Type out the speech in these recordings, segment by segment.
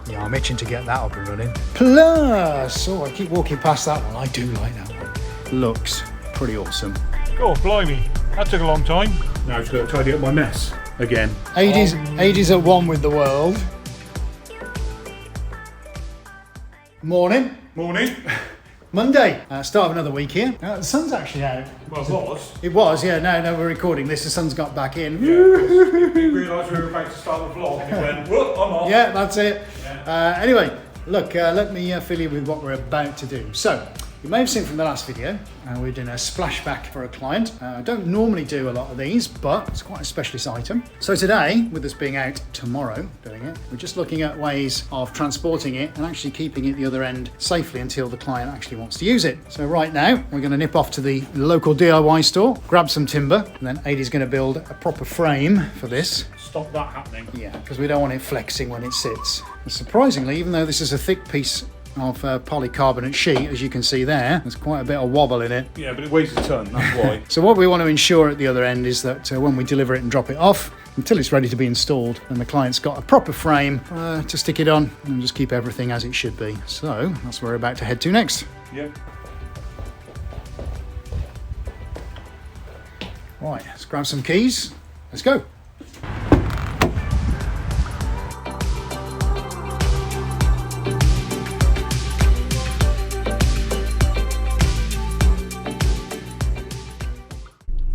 Yeah, I'm itching to get that up and running. Plus, oh, I keep walking past that one. I do like that one. Looks pretty awesome. Oh, blimey. That took a long time. Now I've just got to tidy up my mess again. AD's at one with the world. Morning. Morning. Monday, start of another week here. The sun's actually out. Well, it was. It was, yeah. No, we're recording this. The sun's got back in. Yeah, we realised we were about to start the vlog and it went, whoop, I'm off. Yeah, that's it. Yeah. Anyway, look, let me fill you with what we're about to do. So, you may have seen from the last video, we're doing a splashback for a client. I don't normally do a lot of these, but it's quite a specialist item. So today, with us being out tomorrow doing it, we're just looking at ways of transporting it and actually keeping it the other end safely until the client actually wants to use it. So right now, we're going to nip off to the local DIY store, grab some timber, and then Adie's going to build a proper frame for this. Stop that happening. Yeah, because we don't want it flexing when it sits. And surprisingly, even though this is a thick piece of polycarbonate sheet, as you can see there's quite a bit of wobble in it. Yeah, but it weighs a ton, that's why. So what we want to ensure at the other end is that when we deliver it and drop it off, until it's ready to be installed, and the client's got a proper frame to stick it on and just keep everything as it should be. So that's where we're about to head to next. Yep. Right, let's grab some keys. Let's go.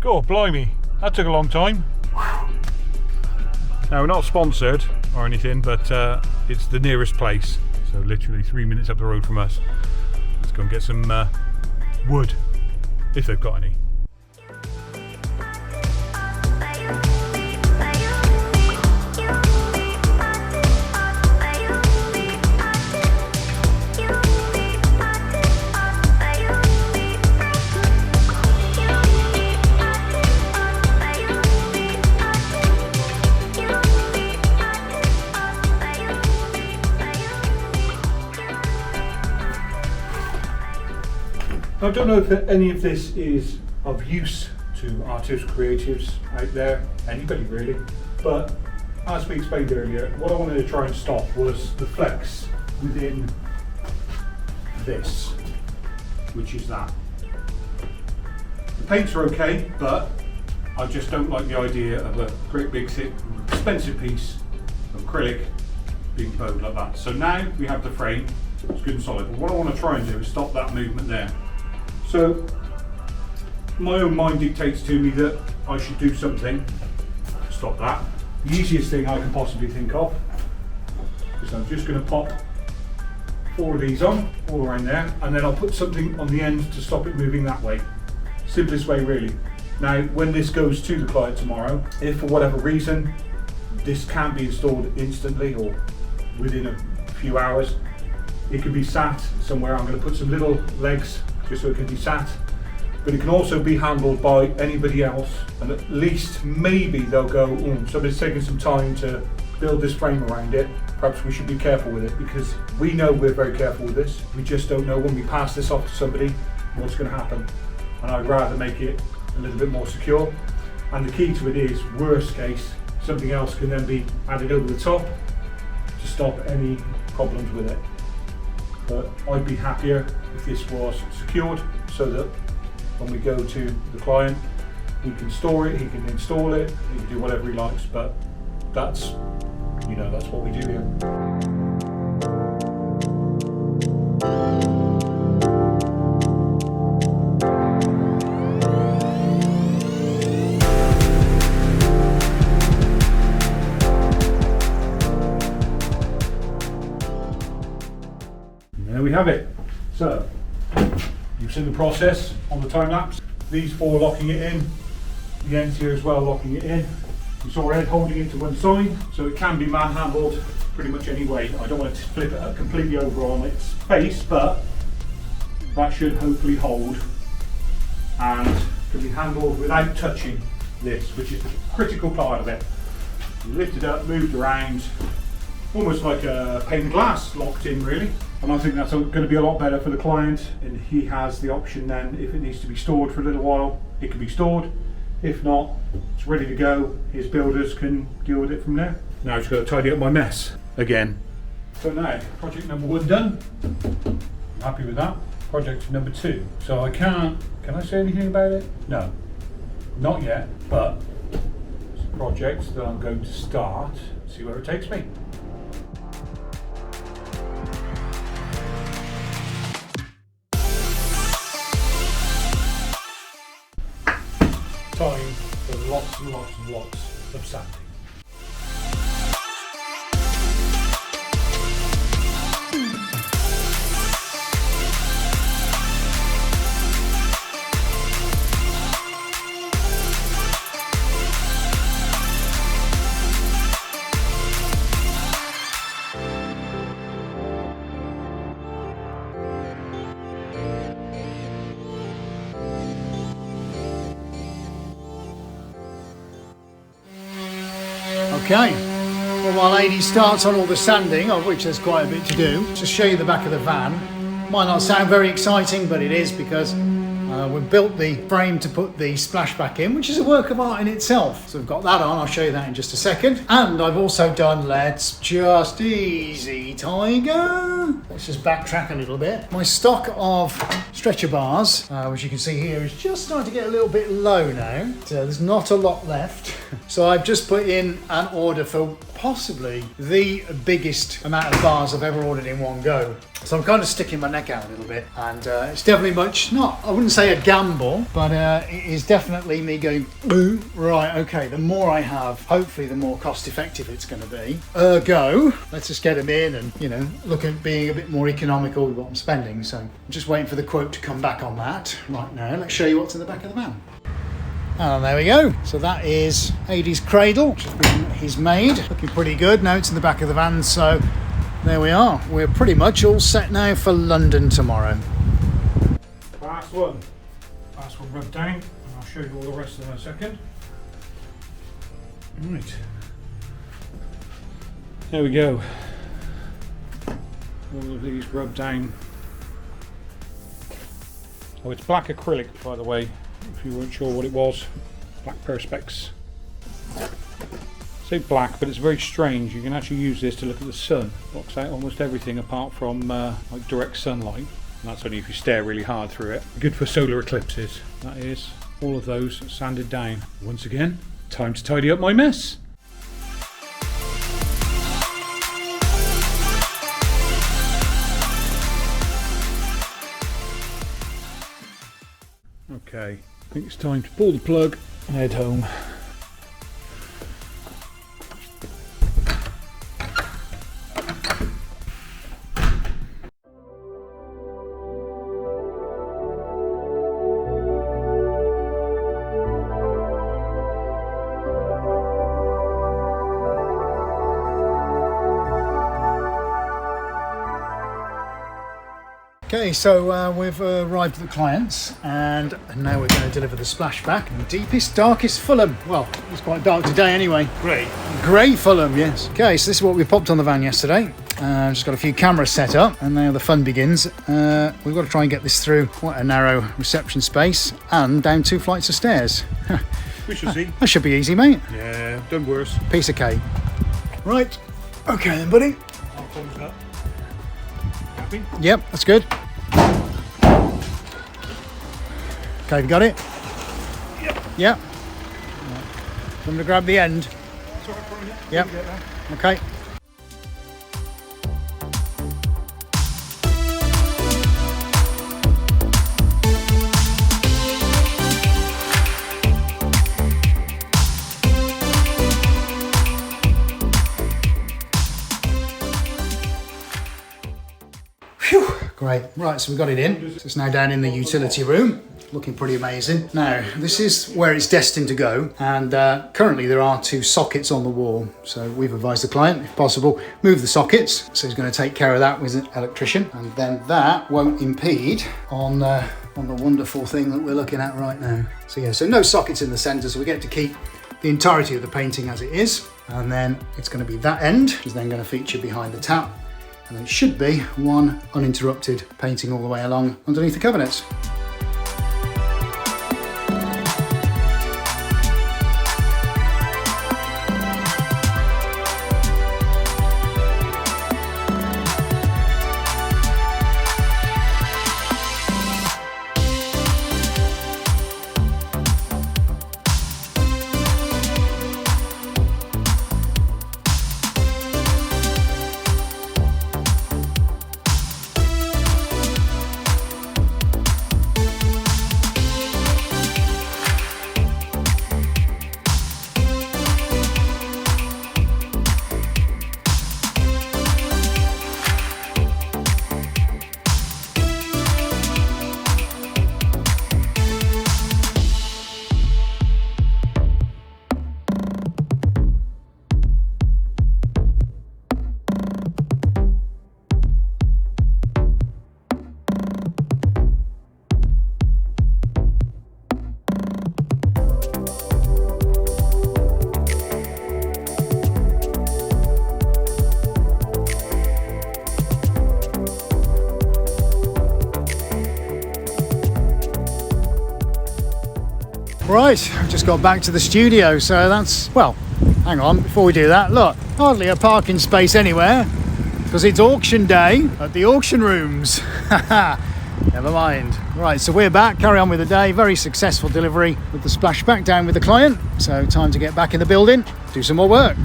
God, blimey, that took a long time. Now, we're not sponsored or anything, but it's the nearest place. So literally 3 minutes up the road from us. Let's go and get some wood, if they've got any. I don't know if any of this is of use to artists, creatives out there, anybody really, but as we explained earlier, what I wanted to try and stop was the flex within this, which is that. The paints are okay, but I just don't like the idea of a great big thick expensive piece of acrylic being bowed like that. So now we have the frame, it's good and solid, but what I want to try and do is stop that movement there. So my own mind dictates to me that I should do something to stop that. The easiest thing I can possibly think of is I'm just going to pop 4 of these on all around there, and then I'll put something on the end to stop it moving that way. Simplest way really. Now when this goes to the client tomorrow, if for whatever reason this can't be installed instantly or within a few hours, it can be sat somewhere. I'm going to put some little legs just so it can be sat, but it can also be handled by anybody else, and at least maybe they'll go, somebody's taking some time to build this frame around it, perhaps we should be careful with it, because we know we're very careful with this, we just don't know when we pass this off to somebody what's going to happen, and I'd rather make it a little bit more secure. And the key to it is, worst case, something else can then be added over the top to stop any problems with it. But I'd be happier if this was secured so that when we go to the client, he can store it, he can install it, he can do whatever he likes, but that's, that's what we do here. There we have it. So, you've seen the process on the time lapse. These 4 locking it in, the ends here as well locking it in. You saw Ed holding it to one side, so it can be manhandled pretty much any way. I don't want to flip it completely over on its face, but that should hopefully hold and can be handled without touching this, which is the critical part of it. You lift it up, moved around, almost like a pane of glass locked in really. And I think that's going to be a lot better for the client, and he has the option then, if it needs to be stored for a little while, it can be stored. If not, it's ready to go. His builders can deal with it from there. Now I've just got to tidy up my mess again. So now, project number 1 done. I'm happy with that. Project number 2. So I can I say anything about it? No, not yet, but it's a project that I'm going to start, see where it takes me. Time for lots and lots and lots of sanding. Okay, well while Lady starts on all the sanding, of which there's quite a bit to do, just show you the back of the van. Might not sound very exciting, but it is, because we've built the frame to put the splashback in, which is a work of art in itself. So we've got that on, I'll show you that in just a second. And I've also done, let's just easy tiger. Let's just backtrack a little bit. My stock of stretcher bars, which you can see here, is just starting to get a little bit low now. So there's not a lot left. So I've just put in an order for possibly the biggest amount of bars I've ever ordered in one go. So I'm kind of sticking my neck out a little bit, and it's definitely I wouldn't say a gamble, but it is definitely me going, ooh, right, okay, the more I have, hopefully the more cost effective it's going to be. Ergo, let's just get them in and, you know, look at being a bit more economical with what I'm spending. So I'm just waiting for the quote to come back on that right now. Let's show you what's in the back of the van. And there we go. So that is Adie's cradle, which he's made. Looking pretty good. Now it's in the back of the van, so there we are. We're pretty much all set now for London tomorrow. Last one rubbed down, and I'll show you all the rest of them in a second. Right. There we go. All of these rubbed down. Oh, it's black acrylic, by the way, if you weren't sure what it was. Black Perspex. I say black, but it's very strange. You can actually use this to look at the sun. Blocks out almost everything apart from like direct sunlight. And that's only if you stare really hard through it. Good for solar eclipses. That is all of those sanded down. Once again, time to tidy up my mess. Okay, I think it's time to pull the plug and head home. Okay, so we've arrived at the clients, and now we're going to deliver the splashback in the deepest, darkest Fulham. Well, it's quite dark today anyway. Grey Fulham, yes. Okay, so this is what we popped on the van yesterday. Just got a few cameras set up, and now the fun begins. We've got to try and get this through quite a narrow reception space and down 2 flights of stairs. We shall see. That should be easy, mate. Yeah, done worse. Piece of cake. Right, okay then, buddy. I'll close that. Happy? Yep, that's good. Okay, you got it? Yep. Yep. I'm going to grab the end. Sorry, Yep. Okay. Phew, great. Right, so we got it in. So it's now down in the utility room. Looking pretty amazing. Now, this is where it's destined to go, and currently there are 2 sockets on the wall. So we've advised the client, if possible, move the sockets. So he's going to take care of that with an electrician, and then that won't impede on the wonderful thing that we're looking at right now. So yeah, so no sockets in the centre, so we get to keep the entirety of the painting as it is, and then it's going to be that end, which is then going to feature behind the tap, and it should be one uninterrupted painting all the way along underneath the cabinets. Right, I've just got back to the studio, so that's, well, hang on, before we do that, look, hardly a parking space anywhere, because it's auction day at the auction rooms. Never mind. Right, so we're back, carry on with the day. Very successful delivery with the splashback down with the client. So time to get back in the building, do some more work.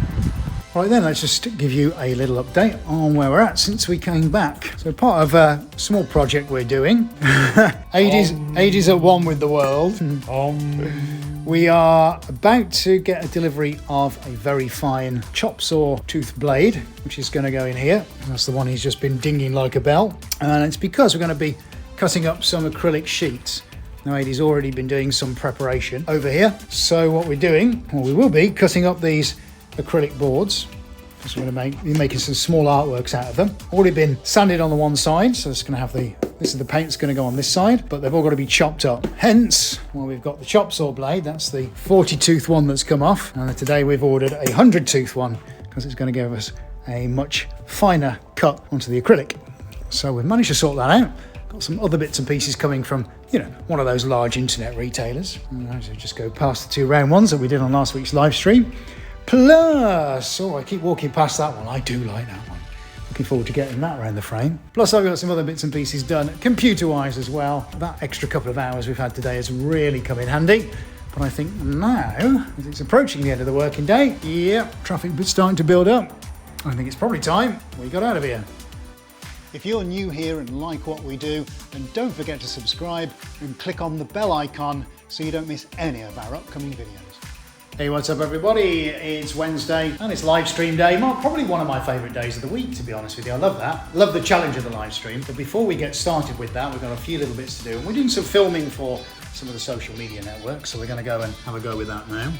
Right then, let's just give you a little update on where we're at since we came back. So part of a small project we're doing, 80s at one with the world. We are about to get a delivery of a very fine chop saw tooth blade, which is going to go in here. That's the one he's just been dinging like a bell. And it's because we're going to be cutting up some acrylic sheets. Now, Adie's already been doing some preparation over here. So what we're doing, well, we will be cutting up these acrylic boards. So we're going to be making some small artworks out of them. Already been sanded on the one side, so it's going to have this is the paint that's going to go on this side, but they've all got to be chopped up. Hence, well, we've got the chop saw blade. That's the 40 tooth one that's come off. And today we've ordered a 100 tooth one because it's going to give us a much finer cut onto the acrylic. So we've managed to sort that out. Got some other bits and pieces coming from, you know, one of those large internet retailers. And so just go past the 2 round ones that we did on last week's live stream. Plus, I keep walking past that one. I do like that one. Looking forward to getting that around the frame. Plus, I've got some other bits and pieces done computer-wise as well. That extra couple of hours we've had today has really come in handy. But I think now, as it's approaching the end of the working day, traffic is starting to build up. I think it's probably time we got out of here. If you're new here and like what we do, then don't forget to subscribe and click on the bell icon so you don't miss any of our upcoming videos. Hey, what's up everybody? It's Wednesday and it's live stream day. Probably one of my favourite days of the week, to be honest with you. I love that. Love the challenge of the live stream. But before we get started with that, we've got a few little bits to do. And we're doing some filming for some of the social media networks, so we're going to go and have a go with that now.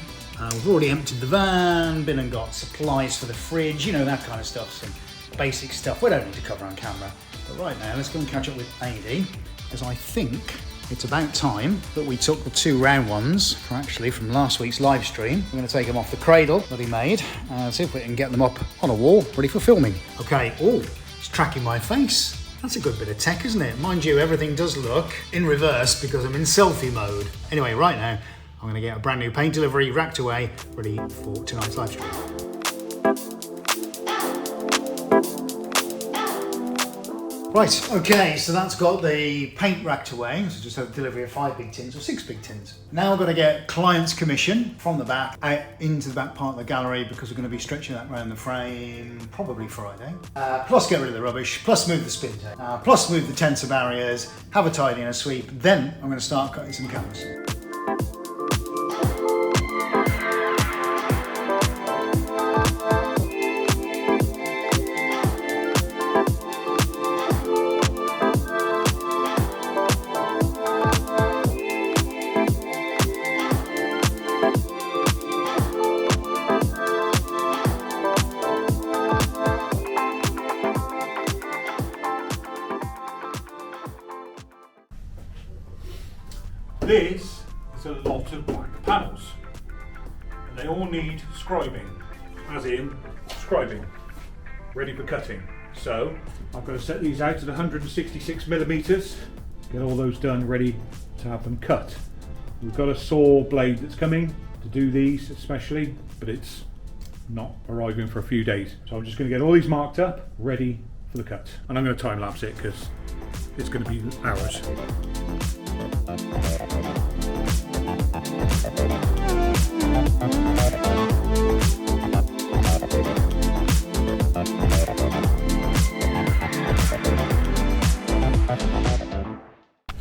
We've already emptied the van, been and got supplies for the fridge, you know, that kind of stuff. Some basic stuff we don't need to cover on camera. But right now, let's go and catch up with Adie, as I think it's about time that we took the 2 round ones from last week's live stream. We're going to take them off the cradle that he made and see if we can get them up on a wall ready for filming. Okay, it's tracking my face. That's a good bit of tech, isn't it? Mind you, everything does look in reverse because I'm in selfie mode. Anyway, right now, I'm going to get a brand new paint delivery racked away, ready for tonight's live stream. Right, okay, so that's got the paint racked away. So just had a delivery of 5 big tins or 6 big tins. Now I've got to get client's commission from the back out into the back part of the gallery because we're going to be stretching that around the frame probably Friday. Plus get rid of the rubbish, plus move the spin tape, plus move the tensor barriers, have a tidy and a sweep. Then I'm going to start cutting some canvas. This is a lot of black panels, and they all need scribing, as in scribing, ready for cutting. So I've got to set these out at 166mm, get all those done, ready to have them cut. We've got a saw blade that's coming to do these especially, but it's not arriving for a few days. So I'm just going to get all these marked up, ready for the cut. And I'm going to time lapse it because it's going to be hours.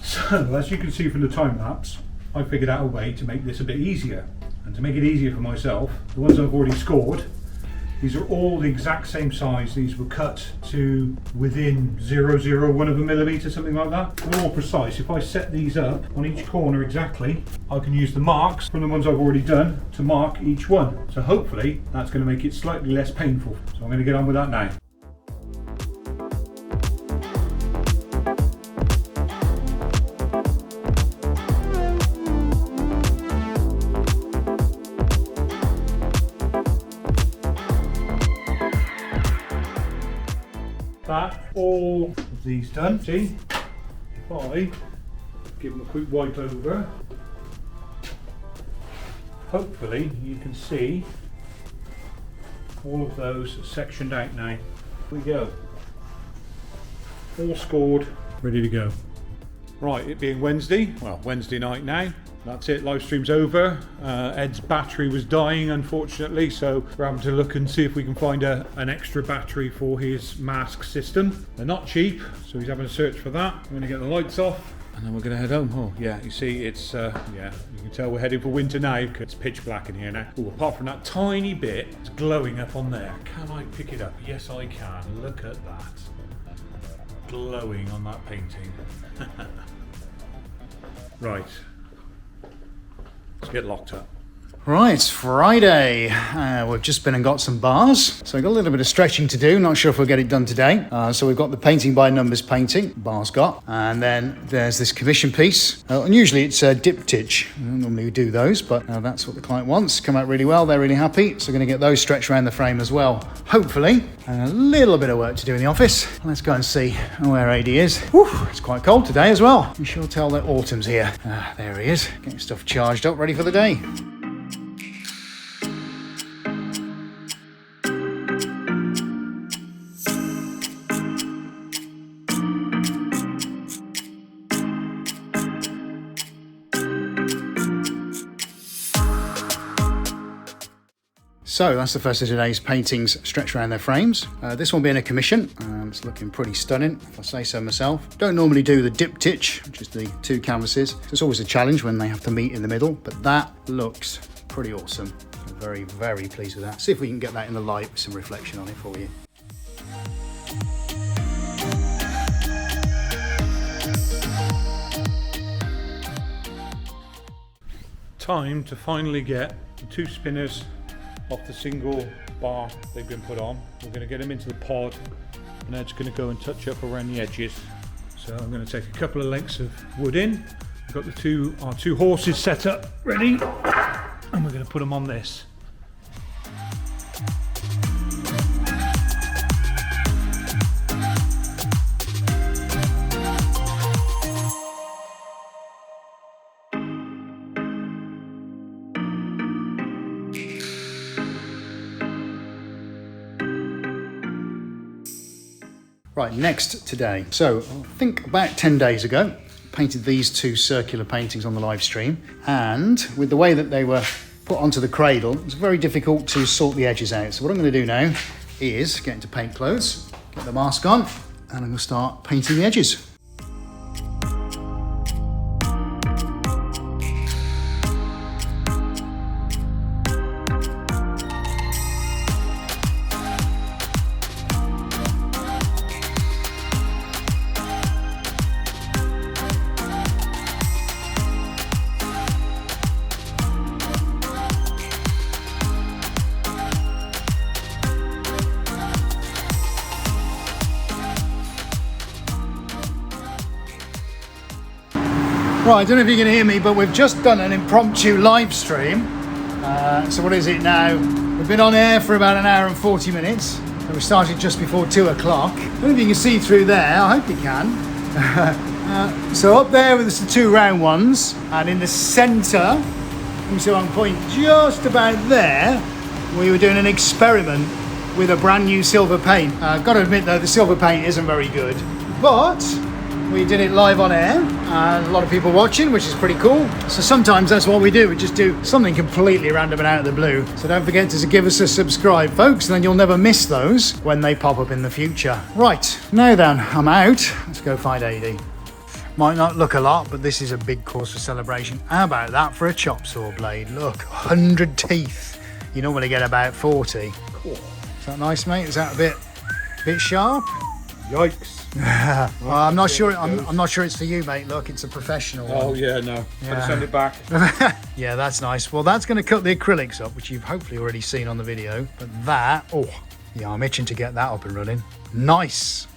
So, as you can see from the time lapse, I figured out a way to make this a bit easier. And to make it easier for myself, the ones I've already scored, these are all the exact same size. These were cut to within 0.01 of a millimetre, something like that. They're all precise. If I set these up on each corner exactly, I can use the marks from the ones I've already done to mark each one. So hopefully that's going to make it slightly less painful. So I'm going to get on with that now. That, all of these done. See, if I give them a quick wipe over, hopefully you can see all of those sectioned out now. Here we go. All scored, ready to go. Right, it being Wednesday, well, Wednesday night now. That's it, live stream's over. Ed's battery was dying, unfortunately, so we're having to look and see if we can find an extra battery for his mask system. They're not cheap, so he's having a search for that. We're gonna get the lights off, and then we're gonna head home. Oh, yeah, you see, it's, yeah, you can tell we're heading for winter now, because it's pitch black in here now. Oh, apart from that tiny bit, it's glowing up on there. Can I pick it up? Yes, I can. Look at that. Glowing on that painting. Right. Let's get locked up. Right, it's Friday. We've just been and got some bars. So we've got a little bit of stretching to do. Not sure if we'll get it done today. So we've got the painting by numbers painting, bars got. And then there's this commission piece. And usually it's a diptych. Normally we do those, but that's what the client wants. Come out really well, they're really happy. So we're going to get those stretched around the frame as well. Hopefully. And a little bit of work to do in the office. Let's go and see where AD is. Whew, it's quite cold today as well. You sure tell that autumn's here. There he is, getting stuff charged up, ready for the day. So that's the first of today's paintings stretched around their frames. This one being a commission. It's looking pretty stunning, if I say so myself. Don't normally do the diptych, which is the two canvases. So it's always a challenge when they have to meet in the middle, but that looks pretty awesome. I'm very, very pleased with that. See if we can get that in the light with some reflection on it for you. Time to finally get the two spinners off the single bar they've been put on. We're going to get them into the pod, and Ed's going to go and touch up around the edges. So I'm going to take a couple of lengths of wood in. We've got our two horses set up ready, and we're going to put them on this. Right, next today. So I think about 10 days ago, painted these two circular paintings on the live stream, and with the way that they were put onto the cradle, it was very difficult to sort the edges out. So what I'm going to do now is get into paint clothes, get the mask on, and I'm going to start painting the edges. Right, I don't know if you can hear me, but we've just done an impromptu live stream. So what is it now? We've been on air for about an hour and 40 minutes. And we started just before 2 o'clock. I don't know if you can see through there, I hope you can. So up there with the two round ones, and in the centre, let me see if I can point just about there, we were doing an experiment with a brand new silver paint. I've got to admit though, the silver paint isn't very good, but we did it live on air, and a lot of people watching, which is pretty cool. So sometimes that's what we do. We just do something completely random and out of the blue. So don't forget to give us a subscribe, folks, and then you'll never miss those when they pop up in the future. Right, now then, I'm out. Let's go find AD. Might not look a lot, but this is a big cause for celebration. How about that for a chop saw blade? Look, 100 teeth. You normally get about 40. Cool. Is that nice, mate? Is that a bit sharp? Yikes. Well, I'm not sure. I'm not sure it's for you, mate. Look, it's a professional one. Oh yeah, no. Yeah. Send it back. Yeah, that's nice. Well, that's going to cut the acrylics up, which you've hopefully already seen on the video. But that, oh, yeah, I'm itching to get that up and running. Nice.